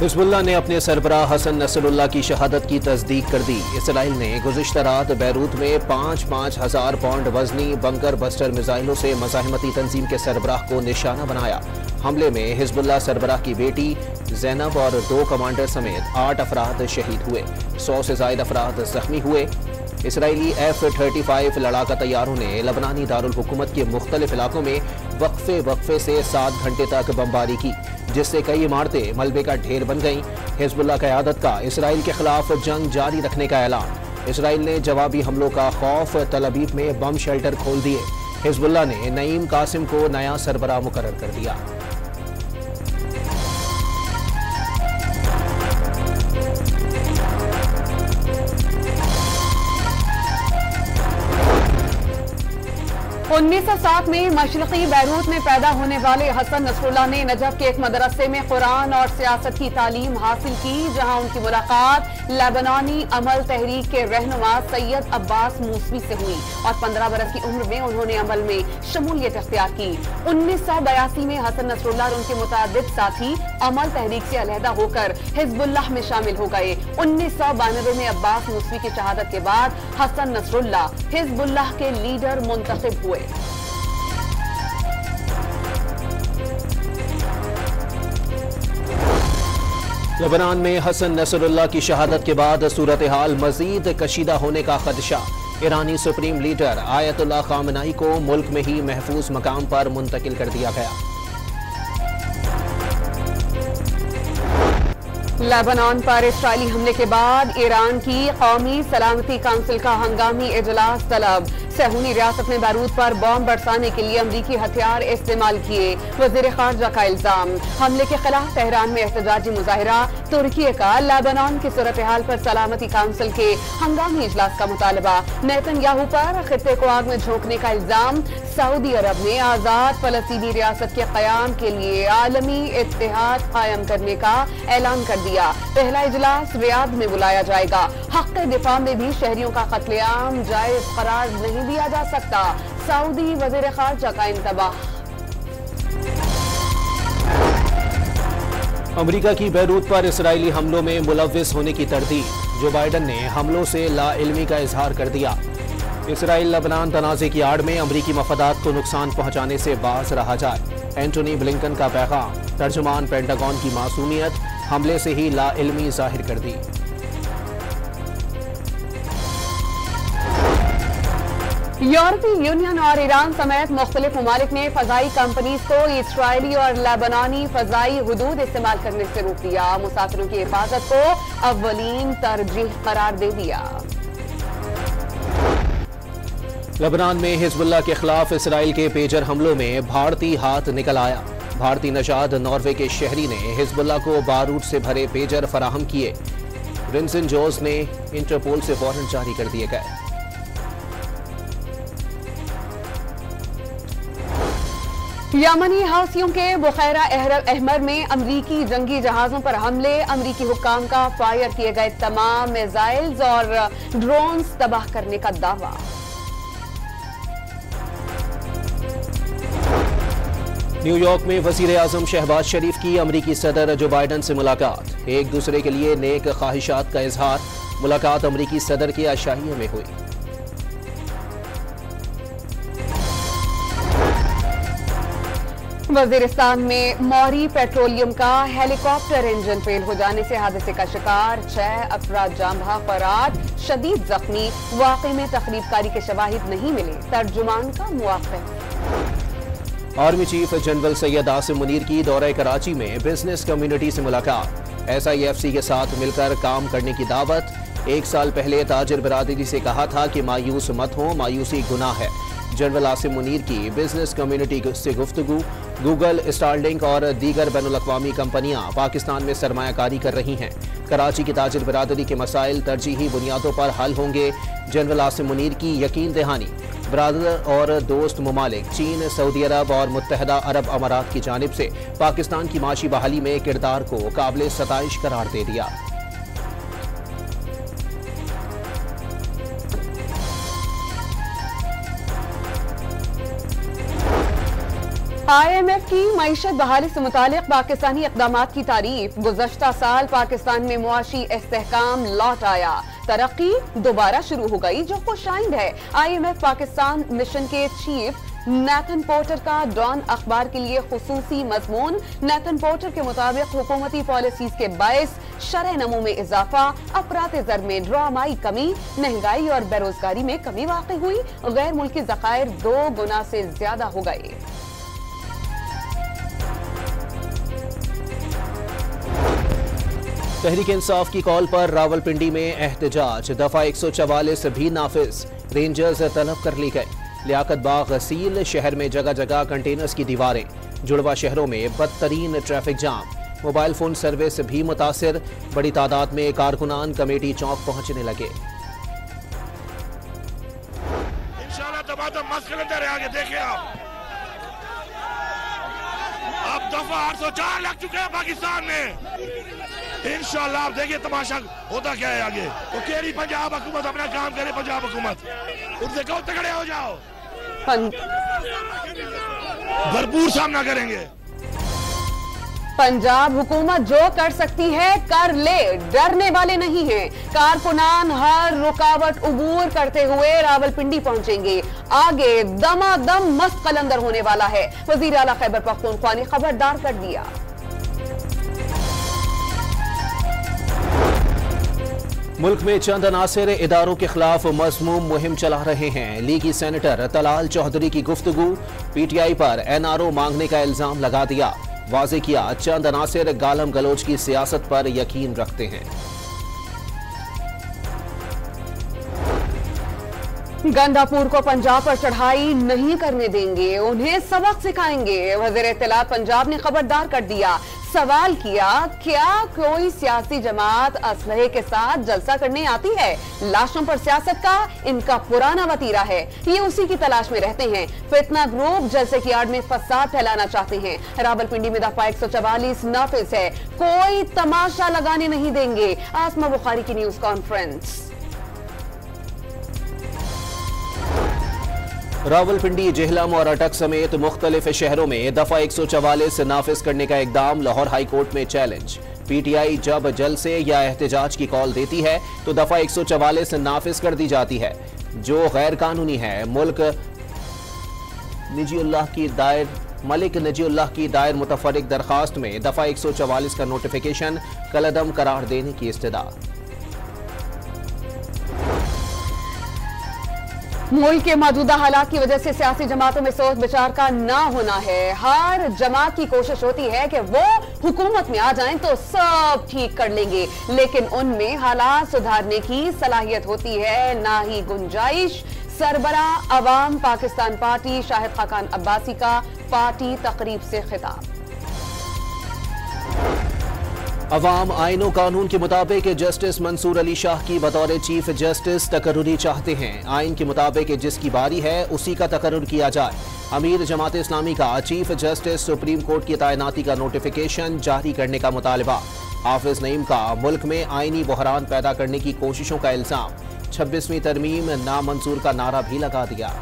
Hezbollah ने अपने सरबराह Hasan Nasrallah की शहादत की तस्दीक कर दी। इसराइल ने गुज़िश्ता रात बैरूत में 5,000 पाउंड वजनी बंकर बस्टर मिसाइलों से मज़ाहमती तंजीम के सरबराह को निशाना बनाया। हमले में हिजबुल्लाह सरबराह की बेटी जैनब और 2 कमांडर समेत 8 अफराद शहीद हुए। 100 से ज़ायद अफराद जख्मी हुए। इसराइली F-35 लड़ाका तैयारों ने लबनानी दारुल हुकूमत के मुख्तलिफ इलाकों में वक्फे से 7 घंटे तक बमबारी की, जिससे कई इमारतें मलबे का ढेर बन गईं। हिजबुल्लाह क़यादत का इसराइल के खिलाफ जंग जारी रखने का ऐलान। इसराइल ने जवाबी हमलों का खौफ तलबीब में बम शेल्टर खोल दिए। हिजबुल्लाह ने नईम कासिम को नया सरबराह मुकर्रर कर दिया। उन्नीस 1907 में मशरक़ी बैरूत में पैदा होने वाले हसन नसरुल्लाह ने नजफ के एक मदरसे में कुरान और सियासत की तालीम हासिल की, जहां उनकी मुलाकात लेबनानी अमल तहरीक के रहनुमा सैयद अब्बास मूसवी से हुई और 15 बरस की उम्र में उन्होंने अमल में शमूलियत इख्तियार की। 1982 में हसन नसरुल्लाह और उनके मुतादिद साथी अमल तहरीक से अलहदा होकर हिजबुल्लाह में शामिल हो गए। 1992 में अब्बास मूसवी की शहादत के बाद हसन नसरुल्लाह हिजबुल्लाह के लीडर मुंतखब हुए। लेबनान में हसन नसरुल्लाह की शहादत के बाद सूरत हाल मजीद कशीदा होने का खदशा। ईरानी सुप्रीम लीडर आयतुल्लाह खामनाई को मुल्क में ही महफूज मकाम पर मुंतकिल कर दिया गया। लेबनान पर इस्राइली हमले के बाद ईरान की कौमी सलामती काउंसिल का हंगामी इजलास तलब। सहूनी रियासत में बैरूत पर बॉम्ब बरसाने के लिए अमरीकी हथियार इस्तेमाल किए, वज़ीर खारजा का इल्जाम। हमले के खिलाफ तेहरान में एहतजाजी मुजाहिरा। तुर्की का लेबनान की सूरत हाल पर सलामती काउंसिल के हंगामी इजलास का मुतालबा। नेतन्याहू पर खित्ते को आग में झोंकने का इल्जाम। सऊदी अरब ने आजाद फलस्तीनी रियासत के कयाम के लिए आलमी इत्तेहाद कायम करने का ऐलान कर दिया। पहला इजलास रियाद में बुलाया जाएगा। हक दिफा में भी शहरियों का कत्लेआम जायज करार नहीं दिया जा सकता। सऊदी वज़ीर खारजा का इंतबाह। अमरीका की बैरूत पर इसराइली हमलों में मुलव्विस होने की तरदीद। जो बाइडन ने हमलों से लाइल्मी का इजहार कर दिया। इसराइल लबनान तनाज़े की आड़ में अमरीकी मफादात को नुकसान पहुंचाने से बाज रहा जाए। एंटोनी ब्लिंकन का पैगाम। तर्जुमान पेंटागन की मासूमियत हमले से ही लाइल्मी जाहिर कर दी। यूरोपीय यूनियन और ईरान समेत मुख्तलिफ ममालिक ने फजाई कंपनीज को इसराइली और लेबनानी फजाई हुदूद इस्तेमाल करने से रोक दिया। मुसाफिरों की हिफाजत को अव्वलीन तरजीह करार दे दिया। लेबनान में हिजबुल्लाह के खिलाफ इसराइल के पेजर हमलों में भारतीय हाथ निकल आया। भारतीय नजाद नॉर्वे के शहरी ने हिजबुल्लाह को बारूद से भरे पेजर फराहम किए। विंसन जोस ने इंटरपोल से वारंट जारी कर दिए गए। यमनी हौसियों के बुखैरा अहमर में अमरीकी जंगी जहाजों पर हमले। अमरीकी हुक्काम का फायर किए गए तमाम मिसाइल्स और ड्रोन्स तबाह करने का दावा। न्यूयॉर्क में वज़ीर आज़म शहबाज शरीफ की अमरीकी सदर जो बाइडन से मुलाकात। एक दूसरे के लिए नेक ख्वाहिशात का इजहार। मुलाकात अमरीकी सदर के आशाइये में हुई। वजीरिस्तान में मौरी पेट्रोलियम का हेलीकॉप्टर इंजन फेल हो जाने से हादसे का शिकार 6 अफराद जाँ बहक और 8 शदीद जख्मी। वाक़े में तखरीबकारी के शवाहिद नहीं मिले। तर्जुमान का मुआफ़िक़। Army chief general Syed Asim Munir की दौरे कराची में बिजनेस कम्युनिटी से मुलाकात। SIFC के साथ मिलकर काम करने की दावत। 1 साल पहले ताजिर बिरादरी से कहा था कि मायूस मत हो, मायूसी गुनाह है। जनरल आसिम मुनीर की बिजनेस कम्युनिटी से गुफ्तगू। गूगल, स्टारलिंक और दीगर बैनुल-अक़वामी कंपनियां पाकिस्तान में सरमायाकारी कर रही हैं। कराची की ताजिर बिरादरी के मसाइल तरजीही बुनियादों पर हल होंगे। जनरल आसिम मुनीर की यकीन दहानी। ब्रादर और दोस्त ममालिक चीन, सऊदी अरब और मुत्तहदा अरब अमारात की जानिब से पाकिस्तान की माशी बहाली में किरदार को काबिल सताइश करार दे दिया। IMF की मईशत बहाली से मुतालिक पाकिस्तानी इक़दामात की तारीफ। गुज़श्ता साल पाकिस्तान में मुआशी इस्तेहकाम लौट आया, तरक्की दोबारा शुरू हो गई, जो खुशाइंद है। IMF पाकिस्तान मिशन के चीफ नेथन पोर्टर का डॉन अखबार के लिए खुसूसी मजमून। नेथन पोर्टर के मुताबिक हुकूमती पॉलिसीज के बायस शरह नमो में इजाफा, अफरात ज़र में ड्रामाई कमी, महंगाई और बेरोजगारी में कमी वाक़ई हुई, गैर मुल्की ज़खायर 2 गुना से ज्यादा हो गए। तहरीक इंसाफ की कॉल पर रावलपिंडी में एहतजाज, दफा 144 भी नाफिज, रेंजर्स तलब कर ली गए। लियाकत बाग सील, शहर में जगह जगह कंटेनर्स की दीवारें, जुड़वा शहरों में बदतरीन traffic jam, mobile phone service भी मुतासिर, बड़ी तादाद में कारकुनान कमेटी चौक पहुंचने लगे। इंशाल्लाह तबादम मस्त कलंदर है, आगे देखिए आप। अब दफा 804 लग चुके हैं पाकिस्तान में। इंशाल्लाह आप देखिए तमाशा होता क्या है आगे। तो केरी पंजाब हुकूमत अपना काम करे, पंजाब हुकूमत उनसे कहो तगड़े हो जाओ, भरपूर सामना करेंगे। पंजाब हुकूमत जो कर सकती है कर ले, डरने वाले नहीं हैं। कारकुनान हर रुकावट उबूर करते हुए रावलपिंडी पहुंचेंगे। आगे दमादम मस्त कलंदर होने वाला है। वजीर आला खैबर पख्तूनख्वा ने खबरदार कर दिया। मुल्क में चंद अनासिर इदारों के खिलाफ मज़मूम मुहिम चला रहे हैं। लीगी सेनेटर तलाल चौधरी की गुफ्तगू, PTI पर NRO मांगने का इल्जाम लगा दिया। वाज़े किया चंद अनासिर गालम गलोच की सियासत पर यकीन रखते हैं। गंदापुर को पंजाब पर चढ़ाई नहीं करने देंगे, उन्हें सबक सिखाएंगे। वज़ीर इत्तलात पंजाब ने खबरदार कर दिया। सवाल किया, क्या कोई सियासी जमात असलहे के साथ जलसा करने आती है? लाशों पर सियासत का इनका पुराना वतीरा है, ये उसी की तलाश में रहते हैं। फितना ग्रुप जलसे की आड़ में फसाद फैलाना चाहते हैं। रावलपिंडी में दफा 144 नाफिज है, कोई तमाशा लगाने नहीं देंगे। आसमा बुखारी की न्यूज कॉन्फ्रेंस। रावलपिंडी, जेहलम और अटक समेत मुख्तलिफ शहरों में दफा 144 नाफिज करने का इकदाम लाहौर हाई कोर्ट में चैलेंज। PTI जब जलसे या एहतजाज की कॉल देती है तो दफा 144 नाफिज कर दी जाती है, जो गैर कानूनी है। मलिक निजीउल्लाह की दायर मुतफर्रिक दरखास्त में दफा 144 का नोटिफिकेशन कलअदम करार देने की इस्तदा। मुल्क के मौजूदा हालात की वजह से सियासी जमातों में सोच विचार का ना होना है। हर जमात की कोशिश होती है कि वो हुकूमत में आ जाएं तो सब ठीक कर लेंगे, लेकिन उनमें हालात सुधारने की सलाहियत होती है ना ही गुंजाइश। सरबराह अवाम पाकिस्तान पार्टी शाहिद खाकान अब्बासी का पार्टी तकरीब से खिताब। अवाम आईन और कानून के मुताबिक जस्टिस मंसूर अली शाह की बतौर चीफ जस्टिस तकर्रुरी चाहते हैं। आइन के मुताबिक जिसकी बारी है उसी का तकर्रुर किया जाए। अमीर जमात इस्लामी का चीफ जस्टिस सुप्रीम कोर्ट की तैनाती का नोटिफिकेशन जारी करने का मुतालबा। हाफिज नईम का मुल्क में आइनी बहरान पैदा करने की कोशिशों का इल्जाम। 26वीं तरमीम नामंजूर का नारा भी लगा दिया।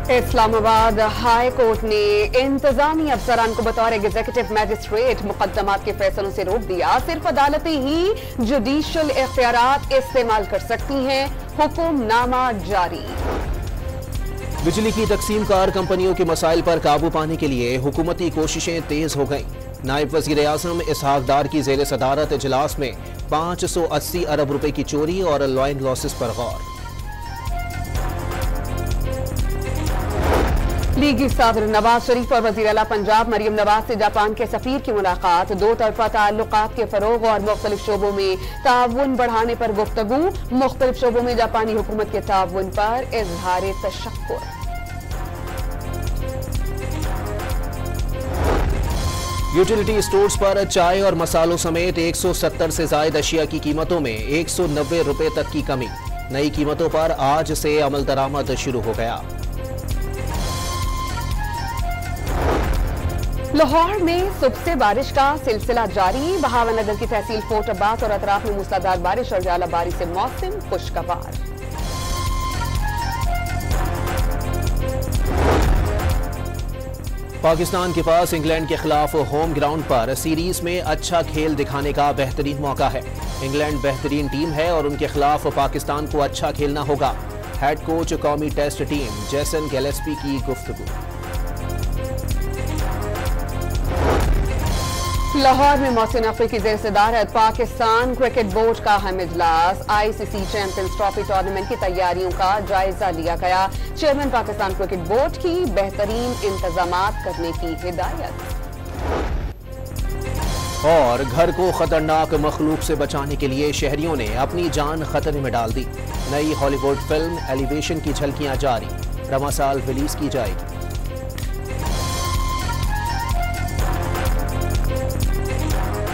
इस्लामाबाद हाई कोर्ट ने इंतजामी अफसरान को बतौर एग्जीक्यूटिव मैजिस्ट्रेट मुकदमात के फैसलों से रोक दिया। सिर्फ अदालतें ही जुडिशियल इख्तियारात इस्तेमाल कर सकती हैं। हुक्मनामा जारी। बिजली की तकसीम कार कंपनियों के मसाइल पर काबू पाने के लिए हुकूमती कोशिशें तेज हो गईं। नायब वजीर आजम इसहाक डार की जेर सदारत इजलास में 580 अरब रुपए की चोरी और लॉइन लॉसेस पर गौर। लीगी सदर नवाज शरीफ और वजीर आला पंजाब मरियम नवाज से जापान के सफीर की मुलाकात। 2 तरफा ताल्लुकात के फरोग और मुख्तलिफ शोबों में ताउन बढ़ाने पर गुफ्तगू। मुख्तलिफ शोबों में जापानी हुकूमत के ताउन पर इजहार तशक्कुर। यूटिलिटी स्टोर्स पर चाय और मसालों समेत 170 से ज्यादा अशिया की कीमतों में 190 रुपए तक की कमी। नई कीमतों पर आज से अमल दरामद शुरू हो गया। लाहौर में सुबह से बारिश का सिलसिला जारी। बहावनगर की तहसील फोर्ट अब्बास और अतराफ में मूसलाधार बारिश और जाला बारिश से मौसम खुशगवार। पाकिस्तान के पास इंग्लैंड के खिलाफ होम ग्राउंड पर सीरीज में अच्छा खेल दिखाने का बेहतरीन मौका है। इंग्लैंड बेहतरीन टीम है और उनके खिलाफ पाकिस्तान को अच्छा खेलना होगा। हेड कोच कौमी टेस्ट टीम जेसन गैलेस्पी की गुफ्तगू। लाहौर में मोहसिन नकवी की जेर सदारत पाकिस्तान क्रिकेट बोर्ड का अहम इजलास। ICC चैंपियंस ट्रॉफी टूर्नामेंट की तैयारियों का जायजा लिया गया। चेयरमैन पाकिस्तान क्रिकेट बोर्ड की बेहतरीन इंतजामात करने की हिदायत। और घर को खतरनाक मखलूक से बचाने के लिए शहरियों ने अपनी जान खतरे में डाल दी। नई हॉलीवुड फिल्म एलिवेशन की झलकियां जारी, रवां साल रिलीज की जाएगी।